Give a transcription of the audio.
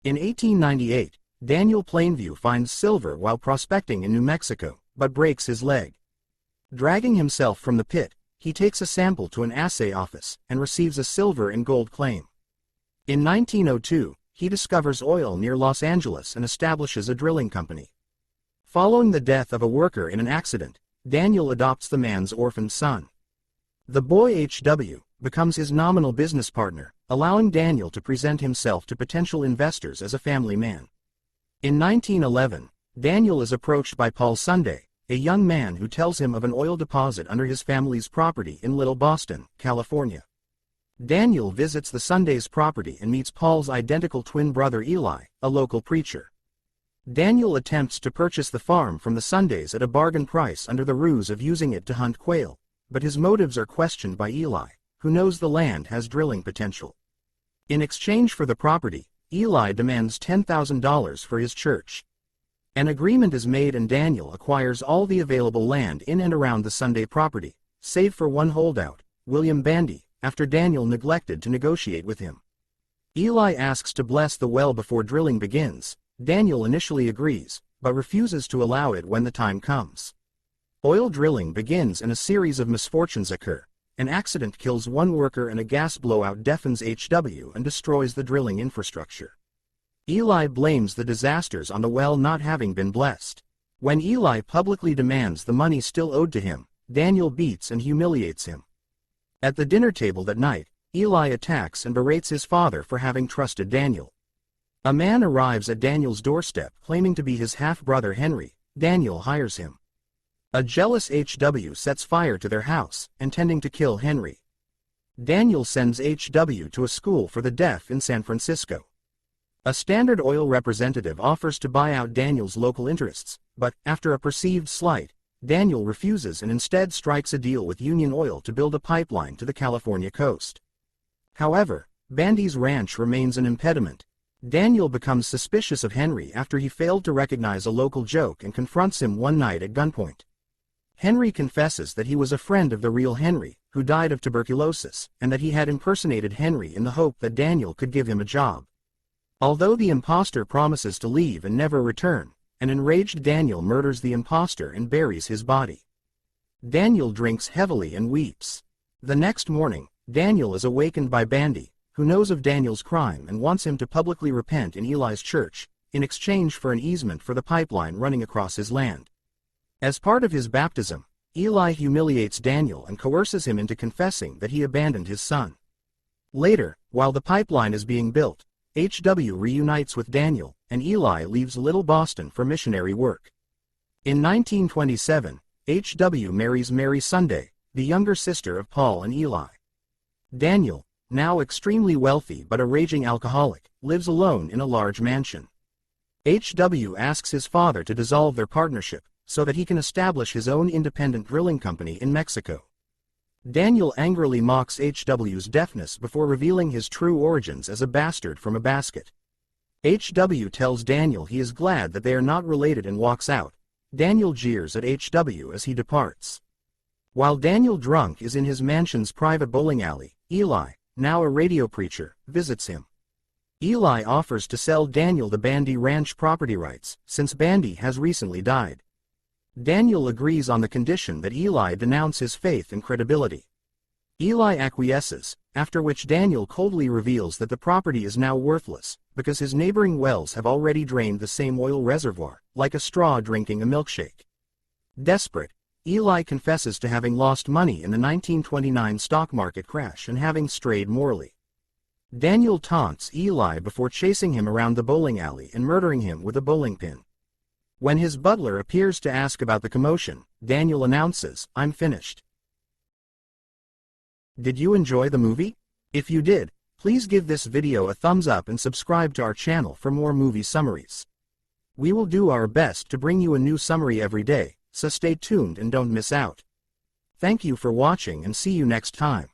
In 1898, Daniel Plainview finds silver while prospecting in New Mexico, but breaks his leg. Dragging himself from the pit, he takes a sample to an assay office and receives a silver and gold claim. In 1902, he discovers oil near Los Angeles and establishes a drilling company. Following the death of a worker in an accident, Daniel adopts the man's orphaned son. The boy H.W. becomes his nominal business partner, allowing Daniel to present himself to potential investors as a family man. In 1911, Daniel is approached by Paul Sunday, a young man who tells him of an oil deposit under his family's property in Little Boston, California. Daniel visits the Sundays' property and meets Paul's identical twin brother Eli, a local preacher. Daniel attempts to purchase the farm from the Sundays at a bargain price under the ruse of using it to hunt quail, but his motives are questioned by Eli, who knows the land has drilling potential. In exchange for the property, Eli demands $10,000 for his church. An agreement is made and Daniel acquires all the available land in and around the Sunday property, save for one holdout, William Bandy, after Daniel neglected to negotiate with him. Eli asks to bless the well before drilling begins. Daniel initially agrees, but refuses to allow it when the time comes. Oil drilling begins and a series of misfortunes occur. An accident kills one worker and a gas blowout deafens H.W. and destroys the drilling infrastructure. Eli blames the disasters on the well not having been blessed. When Eli publicly demands the money still owed to him, Daniel beats and humiliates him. At the dinner table that night, Eli attacks and berates his father for having trusted Daniel. A man arrives at Daniel's doorstep claiming to be his half-brother Henry. Daniel hires him. A jealous H.W. sets fire to their house, intending to kill Henry. Daniel sends H.W. to a school for the deaf in San Francisco. A Standard Oil representative offers to buy out Daniel's local interests, but, after a perceived slight, Daniel refuses and instead strikes a deal with Union Oil to build a pipeline to the California coast. However, Bandy's ranch remains an impediment. Daniel becomes suspicious of Henry after he failed to recognize a local joke and confronts him one night at gunpoint. Henry confesses that he was a friend of the real Henry, who died of tuberculosis, and that he had impersonated Henry in the hope that Daniel could give him a job. Although the imposter promises to leave and never return, an enraged Daniel murders the imposter and buries his body. Daniel drinks heavily and weeps. The next morning, Daniel is awakened by Bandy, who knows of Daniel's crime and wants him to publicly repent in Eli's church, in exchange for an easement for the pipeline running across his land. As part of his baptism, Eli humiliates Daniel and coerces him into confessing that he abandoned his son. Later, while the pipeline is being built, H.W. reunites with Daniel, and Eli leaves Little Boston for missionary work. In 1927, H.W. marries Mary Sunday, the younger sister of Paul and Eli. Daniel, now extremely wealthy but a raging alcoholic, lives alone in a large mansion. H.W. asks his father to dissolve their partnership, so that he can establish his own independent drilling company in Mexico. Daniel angrily mocks H.W.'s deafness before revealing his true origins as a bastard from a basket. H.W. tells Daniel he is glad that they are not related and walks out. Daniel jeers at H.W. as he departs. While Daniel drunk is in his mansion's private bowling alley, Eli, now a radio preacher, visits him. Eli offers to sell Daniel the Bandy Ranch property rights, since Bandy has recently died. Daniel agrees on the condition that Eli denounce his faith and credibility. Eli acquiesces, after which Daniel coldly reveals that the property is now worthless, because his neighboring wells have already drained the same oil reservoir, like a straw drinking a milkshake. Desperate, Eli confesses to having lost money in the 1929 stock market crash and having strayed morally. Daniel taunts Eli before chasing him around the bowling alley and murdering him with a bowling pin. When his butler appears to ask about the commotion, Daniel announces, "I'm finished." Did you enjoy the movie? If you did, please give this video a thumbs up and subscribe to our channel for more movie summaries. We will do our best to bring you a new summary every day, so stay tuned and don't miss out. Thank you for watching and see you next time.